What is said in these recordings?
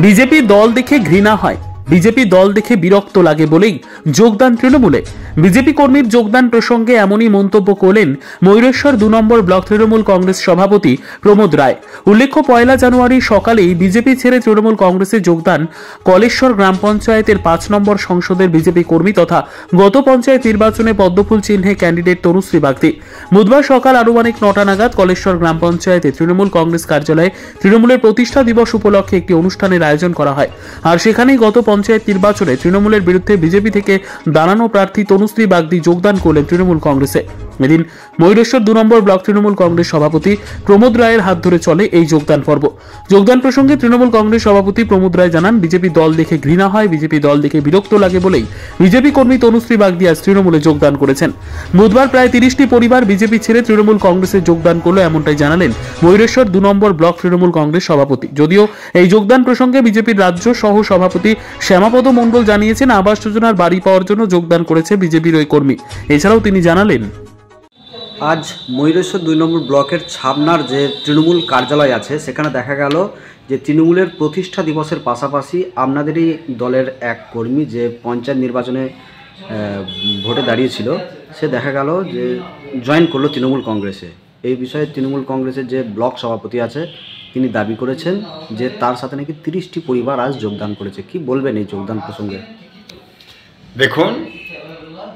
BJP দল দেখে ঘৃণা হয়, বিজেপি দল দেখে বিরক্ত লাগে বলেই যোগদান তৃণমূলে। বিজেপি কর্মীর যোগদান প্রসঙ্গে এমনই মন্তব্য করলেন ময়ূরেশ্বর 2 নম্বর ব্লক তৃণমূল কংগ্রেস সভাপতি প্রমোদ রায়। উল্লেখ্য, 1 জানুয়ারি সকালেই বিজেপি ছেড়ে তৃণমূল কংগ্রেসে যোগদান কলেশ্বর গ্রাম পঞ্চায়েতের 5 নম্বর সংসদের বিজেপি কর্মী তথা গত পঞ্চায়েত নির্বাচনে পদ্মফুল চিহ্নে ক্যান্ডিডেট তনুশ্রী বাগদি। বুধবার সকাল আনুমানিক 9টা নাগাদ কলেশ্বর গ্রাম পঞ্চায়েতে তৃণমূল কংগ্রেস কার্যালয়ে তৃণমূলের প্রতিষ্ঠা দিবস উপলক্ষে একটি অনুষ্ঠানের আয়োজন করা হয়। আর সেখানেই গত পঞ্চায়েত নির্বাচনে তৃণমূলের বিরুদ্ধে বিজেপি থেকে দাঁড়ানো প্রার্থী তনুশ্রী বাগদি যোগদান করলেন তৃণমূল কংগ্রেসে। এদিন ময়ূরেশ্বর 2 নম্বর ব্লক তৃণমূল কংগ্রেস সভাপতি প্রমোদ রায়ের হাত ধরে চলে এই যোগদান পর্ব। যোগদান প্রসঙ্গে তৃণমূল কংগ্রেস সভাপতি প্রমোদ রায় জানান, বিজেপি দল দেখে ঘৃণা হয়, বিজেপি দল দেখে বিরক্ত লাগে বলেই বিজেপি কর্মী তনুশ্রী বাগদি আজ তৃণমূলে যোগদান করেছেন। বুধবার প্রায় 30টি পরিবার বিজেপি ছেড়ে তৃণমূল কংগ্রেসে যোগদান করলো, এমনটাই জানালেন ময়ূরেশ্বর 2 নম্বর ব্লক তৃণমূল কংগ্রেস সভাপতি। যদিও এই যোগদান প্রসঙ্গে বিজেপির রাজ্য সহ সভাপতি শ্যামাপদ মণ্ডল জানিয়েছেন, আবাস যোজনার বাড়ি পাওয়ার জন্য যোগদান করেছে বিজেপির ওই কর্মী। এছাড়াও তিনি জানালেন, আজ ময়ূরেশ্বর 2 নম্বর ব্লকের ছাবনার যে তৃণমূল কার্যালয় আছে সেখানে দেখা গেল যে তৃণমূলের প্রতিষ্ঠা দিবসের পাশাপাশি আপনাদেরই দলের এক কর্মী যে পঞ্চায়েত নির্বাচনে ভোটে দাঁড়িয়েছিল সে দেখা গেল যে জয়েন করলো তৃণমূল কংগ্রেসে। এই বিষয়ে তৃণমূল কংগ্রেসের যে ব্লক সভাপতি আছে তিনি দাবি করেছেন যে তার সাথে নাকি 30টি পরিবার আজ যোগদান করেছে। কি বলবেন এই যোগদান প্রসঙ্গে? দেখুন,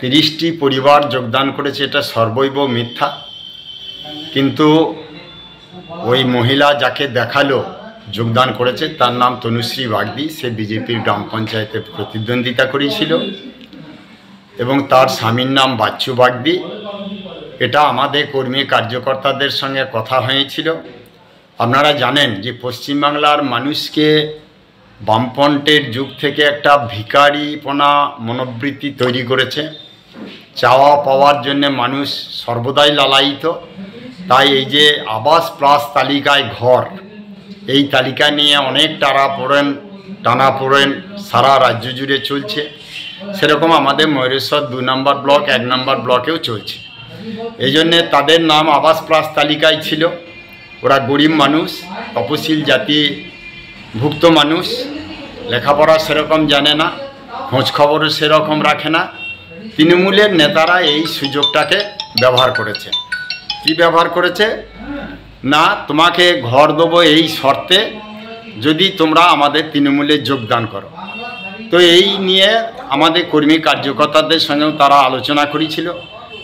30টি পরিবার যোগদান করেছে এটা সর্বৈব মিথ্যা। কিন্তু ওই মহিলা যাকে দেখালো যোগদান করেছে তার নাম তনুশ্রী বাগদি। সে বিজেপির গ্রাম পঞ্চায়েতে প্রতিদ্বন্দ্বিতা করেছিল এবং তার স্বামীর নাম বাচ্চু বাগদি। এটা আমাদের কর্মী কার্যকর্তাদের সঙ্গে কথা হয়েছিল। আপনারা জানেন যে পশ্চিমবাংলার মানুষকে বামপন্থের যুগ থেকে একটা ভিখারিপনা মনোবৃত্তি তৈরি করেছে। চাওয়া পাওয়ার জন্য মানুষ সর্বদাই লালায়িত। তাই এই যে আবাস প্লাস তালিকায় ঘর, এই তালিকা নিয়ে অনেক টানাপোড়েন সারা রাজ্য জুড়ে চলছে। সেরকম আমাদের ময়ূরেশ্বর 2 নম্বর ব্লক 1 নম্বর ব্লকেও চলছে। এই জন্যে তাদের নাম আবাস প্লাস তালিকায় ছিল। ওরা গরিব মানুষ, তপশিল জাতি ভুক্ত মানুষ, লেখাপড়া সেরকম জানে না, খোঁজ খবরও সেরকম রাখে না। তৃণমূলের নেতারা এই সুযোগটাকে ব্যবহার করেছে। কি ব্যবহার করেছে না, তোমাকে ঘর দেবো এই শর্তে যদি তোমরা আমাদের তৃণমূলে যোগদান করো। তো এই নিয়ে আমাদের কর্মী কার্যকর্তাদের সঙ্গেও তারা আলোচনা করেছিল।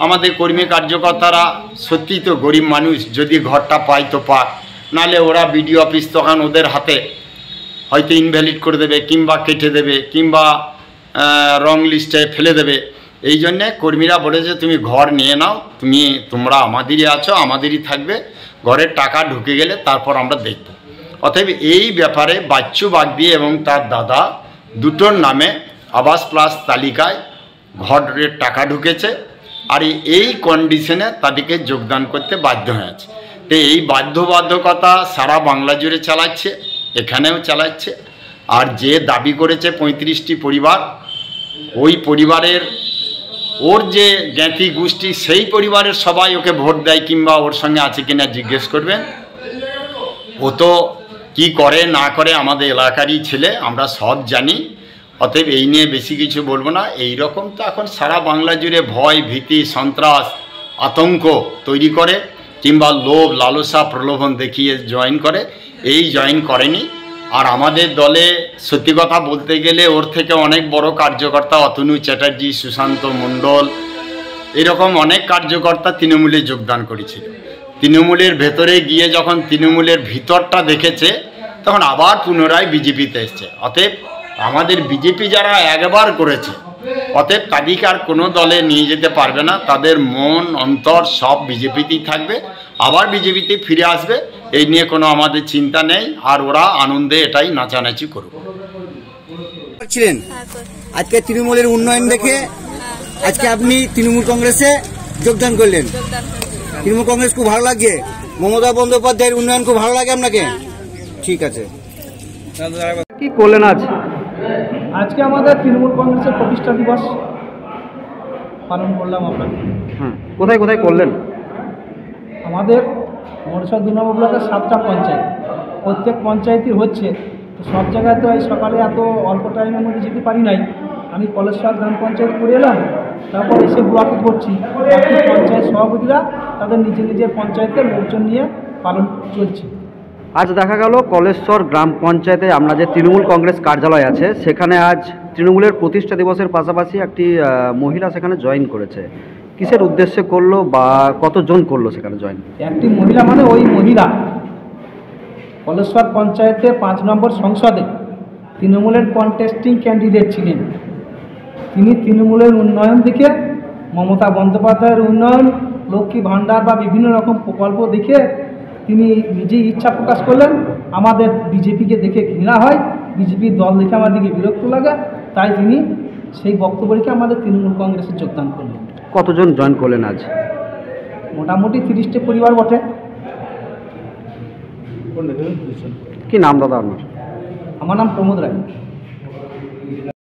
আমাদের কর্মী কার্যকর্তারা সত্যি তো গরিব মানুষ, যদি ঘরটা পায় তো পাক, নাহলে ওরা বিডিও অফিস তখন ওদের হাতে হয়তো ইনভ্যালিড করে দেবে কিংবা কেটে দেবে কিংবা রং লিস্টে ফেলে দেবে। এই জন্যে কর্মীরা বলেছে তুমি ঘর নিয়ে নাও, তোমরা আমাদেরই আছো, আমাদেরই থাকবে, ঘরের টাকা ঢুকে গেলে তারপর আমরা দেখব। অতএব এই ব্যাপারে বাচ্চু বাগদি এবং তার দাদা দুটোর নামে আবাস প্লাস তালিকায় ঘরের টাকা ঢুকেছে। আর এই কন্ডিশনে তাদেরকে যোগদান করতে বাধ্য হয়েছে। তো এই বাধ্যবাধকতা সারা বাংলা জুড়ে চালাচ্ছে, এখানেও চালাচ্ছে। আর যে দাবি করেছে 35টি পরিবার, ওই পরিবারের ওর যে জ্ঞাতি গোষ্ঠী সেই পরিবারের সবাই ওকে ভোট দেয় কিংবা ওর সঙ্গে আছে কিনা জিজ্ঞেস করবেন। ও তো কী করে না করে আমাদের এলাকারই ছেলে, আমরা সব জানি। অতএব এই নিয়ে বেশি কিছু বলবো না। এই রকম তো এখন সারা বাংলা জুড়ে ভয় ভীতি সন্ত্রাস আতঙ্ক তৈরি করে কিংবা লোভ লালসা প্রলোভন দেখিয়ে জয়েন করে। এই জয়েন করেনি। আর আমাদের দলে সত্যি কথা বলতে গেলে ওর থেকে অনেক বড় কার্যকর্তা অতনু চ্যাটার্জি, সুশান্ত মণ্ডল, এরকম অনেক কার্যকর্তা তৃণমূলে যোগদান করেছিল। তৃণমূলের ভেতরে গিয়ে যখন তৃণমূলের ভিতরটা দেখেছে তখন আবার পুনরায় বিজেপিতে এসছে। অতএব আমাদের বিজেপি যারা একবার করেছে, অতএব তাদেরকে আর কোনো দলে নিয়ে যেতে পারবে না। তাদের মন অন্তর সব বিজেপিতেই থাকবে, আবার বিজেপিতে ফিরে আসবে। এই নিয়ে কোনো আমাদের চিন্তা নেই। আর ওরা আনন্দে এটাই নাচানাচি করবে। ছিলেন আজকে তৃণমূলের উন্নয়ন দেখে আজকে আপনি তৃণমূল কংগ্রেসে যোগদান করলেন। তৃণমূল কংগ্রেস খুব ভালো লাগছে, মমতা বন্দ্যোপাধ্যায়ের উন্নয়ন খুব ভালো লাগে আপনাকে? ঠিক আছে। কি করলেন আজ? আজকে আমাদের তৃণমূল কংগ্রেসের প্রতিষ্ঠা দিবস পালন করলাম আমরা। কোথায় কোথায় করলেন? আমাদের ময়ূরেশ্বর 2 নম্বর ব্লকের 7টা পঞ্চায়েত, প্রত্যেক পঞ্চায়েতই হচ্ছে তো সব জায়গায় তো এই সকালে এত অল্প টাইমের মধ্যে যেতে পারি নাই। আমি কলেশ্বর গ্রাম পঞ্চায়েত করে এলাম, তারপর এসে ব্লকে করছি। বাকি পঞ্চায়েত সভাপতিরা তাদের নিজের নিজের পঞ্চায়েতের লোকজন নিয়ে পালন চলছে। আজ দেখা গেল কলেশ্বর গ্রাম পঞ্চায়েতে আমরা যে তৃণমূল কংগ্রেস কার্যালয় আছে সেখানে আজ তৃণমূলের প্রতিষ্ঠা দিবসের পাশাপাশি একটি মহিলা সেখানে জয়েন করেছে। কিসের উদ্দেশ্যে করলো বা কতজন করলো সেখানে জয়েন? একটি মহিলা মানে ওই মহিলা কলেশ্বর পঞ্চায়েতের 5 নম্বর সংসদে তৃণমূলের কন্টেস্টিং ক্যান্ডিডেট ছিলেন। তিনি তৃণমূলের উন্নয়ন দেখে, মমতা বন্দ্যোপাধ্যায়ের উন্নয়ন, লক্ষ্মী ভাণ্ডার বা বিভিন্ন রকম প্রকল্প দেখে তিনি নিজেই ইচ্ছা প্রকাশ করলেন আমাদের বিজেপিকে দেখে ঘৃণা হয়, বিজেপির দল দেখে আমার দিকে বিরক্ত লাগে, তাই তিনি সেই বক্তব্য রেখে আমাদের তৃণমূল কংগ্রেসে যোগদান করলেন। কতজন জয়েন করলেন আজ? মোটামুটি 30টি পরিবার বটে। কি নাম দাদা আপনার? আমার নাম প্রমোদ রায়।